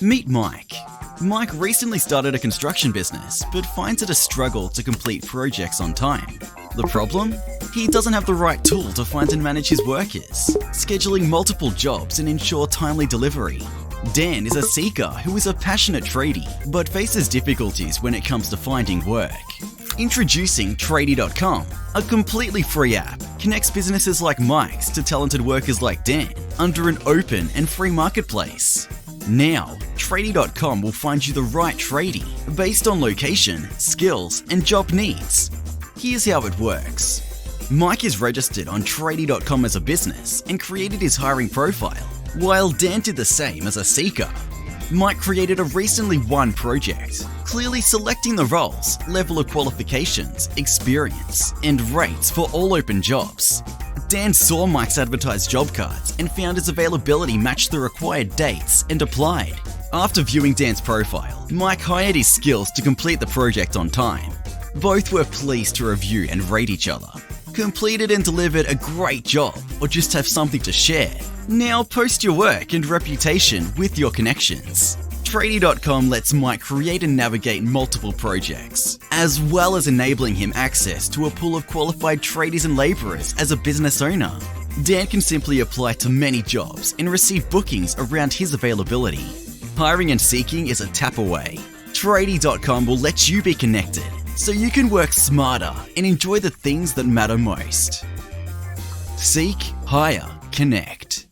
Meet Mike. Mike recently started a construction business, but finds it a struggle to complete projects on time. The problem? He doesn't have the right tool to find and manage his workers, scheduling multiple jobs and ensure timely delivery. Dan is a seeker who is a passionate tradie, but faces difficulties when it comes to finding work. Introducing Traydi.com, a completely free app, connects businesses like Mike's to talented workers like Dan under an open and free marketplace. Now, Traydi.com will find you the right tradie based on location, skills, and job needs. Here's how it works. Mike is registered on Traydi.com as a business and created his hiring profile, while Dan did the same as a seeker. Mike created a recently won project, clearly selecting the roles, level of qualifications, experience, and rates for all open jobs. Dan saw Mike's advertised job cards and found his availability matched the required dates and applied. After viewing Dan's profile, Mike hired his skills to complete the project on time. Both were pleased to review and rate each other. Completed and delivered a great job, or just have something to share. Now post your work and reputation with your connections. Traydi.com lets Mike create and navigate multiple projects, as well as enabling him access to a pool of qualified tradies and labourers as a business owner. Dan can simply apply to many jobs and receive bookings around his availability. Hiring and seeking is a tap away. Traydi.com will let you be connected, so you can work smarter and enjoy the things that matter most. Seek, hire, connect.